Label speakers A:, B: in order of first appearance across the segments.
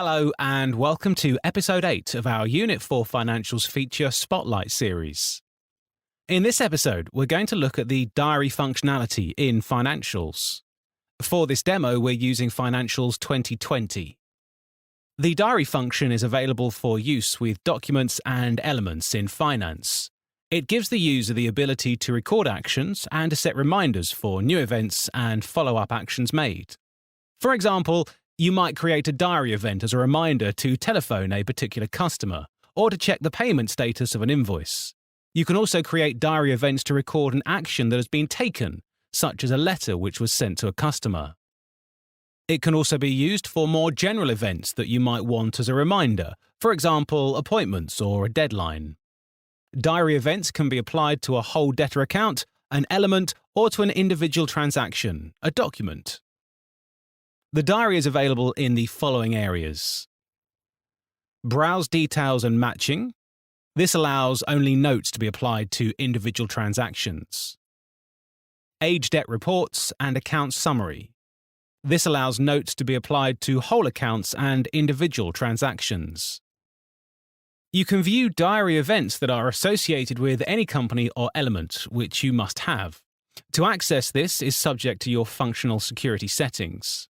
A: Hello and welcome to Episode 8 of our Unit 4 Financials feature Spotlight series. In this episode, we're going to look at the diary functionality in Financials. For this demo, we're using Financials 2020. The diary function is available for use with documents and elements in finance. It gives the user the ability to record actions and to set reminders for new events and follow-up actions made. For example, you might create a diary event as a reminder to telephone a particular customer or to check the payment status of an invoice. You can also create diary events to record an action that has been taken, such as a letter which was sent to a customer. It can also be used for more general events that you might want as a reminder, for example, appointments or a deadline. Diary events can be applied to a whole debtor account, an element, or to an individual transaction, a document. The diary is available in the following areas. Browse details and matching. This allows only notes to be applied to individual transactions. Age debt reports and account summary. This allows notes to be applied to whole accounts and individual transactions. You can view diary events that are associated with any company or element, which you must have. To access this is subject to your functional security settings.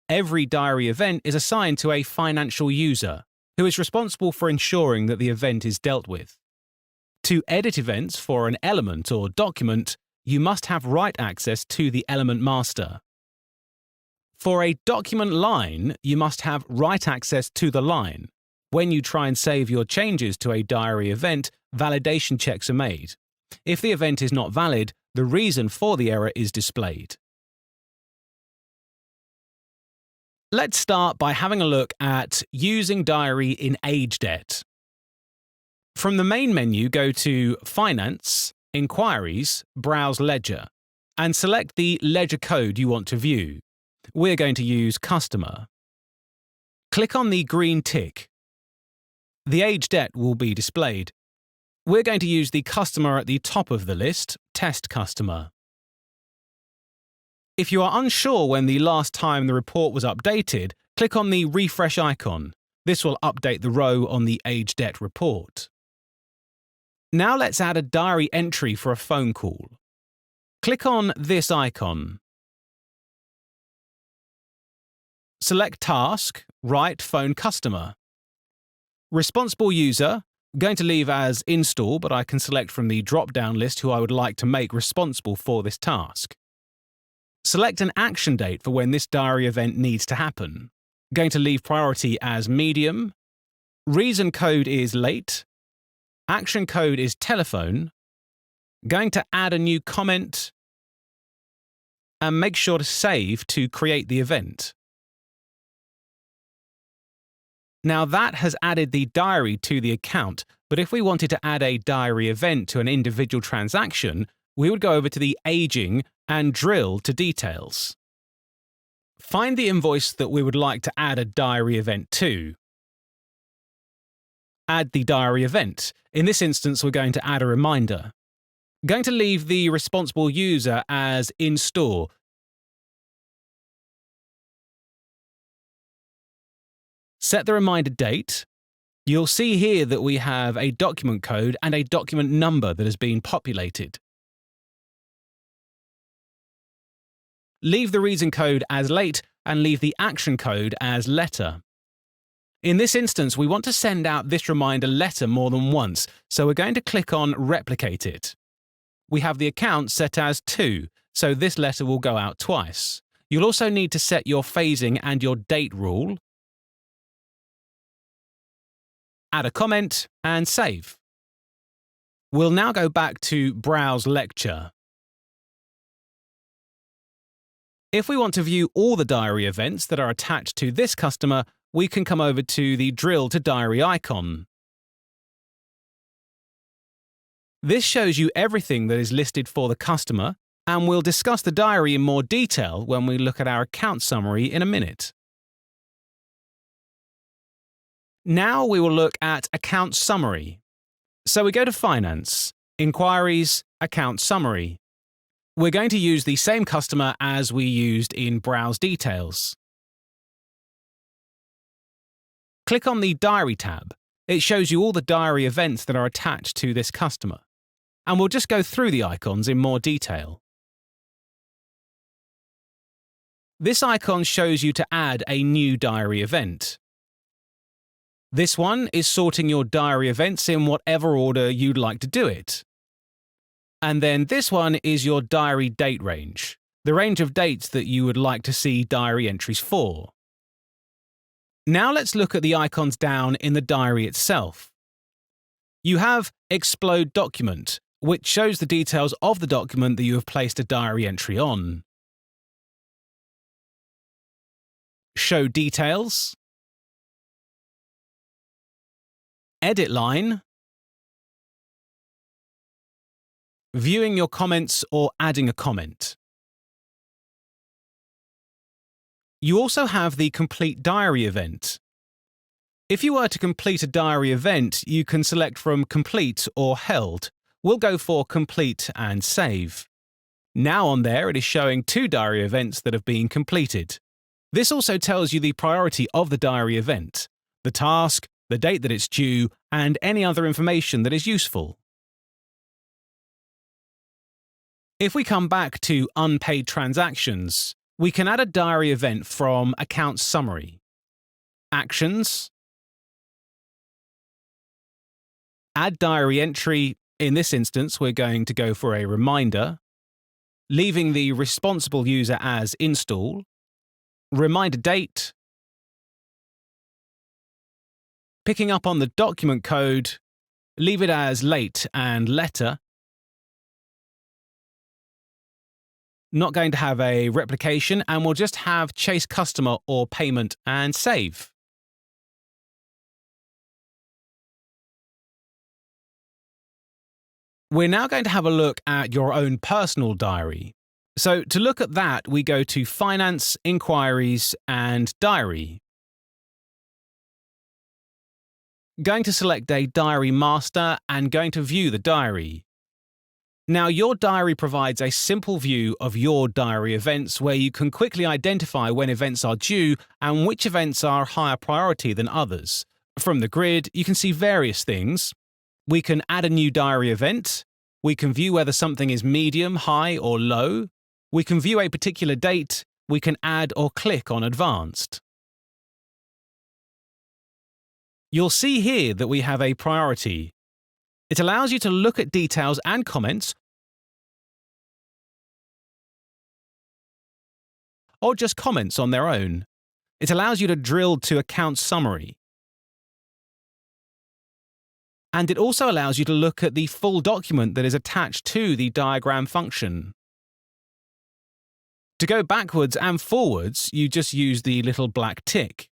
A: Every diary event is assigned to a financial user, who is responsible for ensuring that the event is dealt with. To edit events for an element or document, you must have write access to the element master. For a document line, you must have write access to the line. When you try and save your changes to a diary event, validation checks are made. If the event is not valid, the reason for the error is displayed. Let's start by having a look at using diary in age debt. From the main menu, go to Finance, Inquiries, Browse Ledger, and select the ledger code you want to view. We're going to use Customer. Click on the green tick. The age debt will be displayed. We're going to use the customer at the top of the list, Test Customer. If you are unsure when the last time the report was updated, click on the refresh icon. This will update the row on the age debt report. Now let's add a diary entry for a phone call. Click on this icon. Select Task, Write Phone Customer. Responsible user, I'm going to leave as Install, but I can select from the drop-down list who I would like to make responsible for this task. Select an action date for when this diary event needs to happen. I'm going to leave priority as medium. Reason code is late. Action code is telephone. I'm going to add a new comment. And make sure to save to create the event. Now that has added the diary to the account, but if we wanted to add a diary event to an individual transaction, we would go over to the Aging and drill to Details. Find the invoice that we would like to add a diary event to. Add the diary event. In this instance, we're going to add a reminder. I'm going to leave the responsible user as in store. Set the reminder date. You'll see here that we have a document code and a document number that has been populated. Leave the reason code as late and leave the action code as letter. In this instance, we want to send out this reminder letter more than once, so we're going to click on Replicate it. We have the account set as 2, so this letter will go out twice. You'll also need to set your phasing and your date rule. Add a comment and save. We'll now go back to Browse Lecture. If we want to view all the diary events that are attached to this customer, we can come over to the Drill to Diary icon. This shows you everything that is listed for the customer, and we'll discuss the diary in more detail when we look at our account summary in a minute. Now we will look at Account Summary. So we go to Finance, Inquiries, Account Summary. We're going to use the same customer as we used in Browse Details. Click on the Diary tab. It shows you all the diary events that are attached to this customer. And we'll just go through the icons in more detail. This icon shows you to add a new diary event. This one is sorting your diary events in whatever order you'd like to do it. And then this one is your diary date range, the range of dates that you would like to see diary entries for. Now let's look at the icons down in the diary itself. You have Explode Document, which shows the details of the document that you have placed a diary entry on. Show Details, Edit Line, Viewing your comments or adding a comment. You also have the Complete Diary event. If you were to complete a diary event, you can select from Complete or Held. We'll go for Complete and Save. Now on there, it is showing 2 diary events that have been completed. This also tells you the priority of the diary event, the task, the date that it's due, and any other information that is useful. If we come back to Unpaid Transactions, we can add a diary event from Account Summary, Actions, Add Diary Entry. In this instance, we're going to go for a reminder, leaving the responsible user as Install, Reminder Date, picking up on the document code, leave it as Late and Letter, not going to have a replication, and we'll just have Chase Customer or Payment and Save. We're now going to have a look at your own personal diary. So to look at that, we go to Finance, Inquiries, and Diary. Going to select a diary master and going to view the diary. Now, your diary provides a simple view of your diary events where you can quickly identify when events are due and which events are higher priority than others. From the grid, you can see various things. We can add a new diary event. We can view whether something is medium, high, or low. We can view a particular date. We can add or click on Advanced. You'll see here that we have a priority. It allows you to look at details and comments, or just comments on their own. It allows you to drill to Account Summary. And it also allows you to look at the full document that is attached to the diagram function. To go backwards and forwards, you just use the little black tick.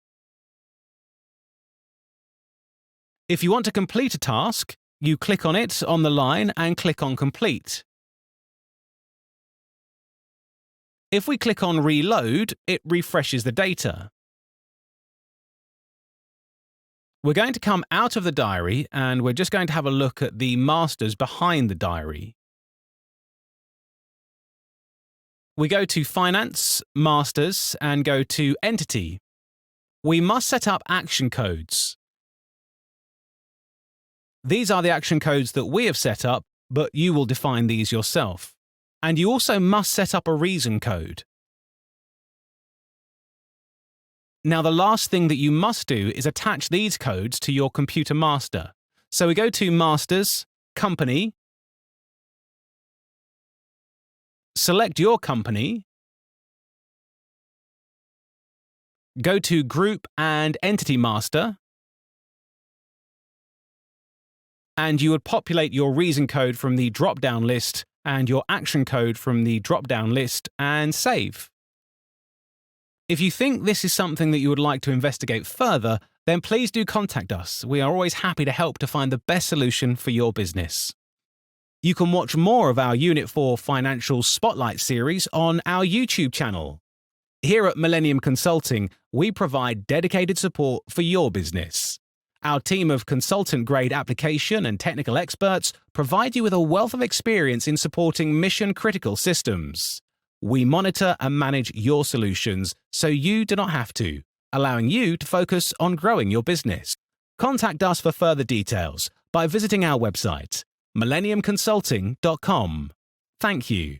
A: If you want to complete a task, you click on it on the line and click on Complete. If we click on Reload, it refreshes the data. We're going to come out of the diary and we're just going to have a look at the masters behind the diary. We go to Finance, Masters, and go to Entity. We must set up action codes. These are the action codes that we have set up, but you will define these yourself. And you also must set up a reason code. Now, the last thing that you must do is attach these codes to your computer master. So we go to Masters, Company, select your company, go to Group and Entity Master, and you would populate your reason code from the drop-down list and your action code from the drop-down list and save. If you think this is something that you would like to investigate further, then please do contact us. We are always happy to help to find the best solution for your business. You can watch more of our Unit 4 Financials Spotlight series on our YouTube channel. Here at Millennium Consulting, we provide dedicated support for your business. Our team of consultant-grade application and technical experts provide you with a wealth of experience in supporting mission-critical systems. We monitor and manage your solutions so you do not have to. allowing you to focus on growing your business. Contact us for further details by visiting our website, millenniumconsulting.com. Thank you.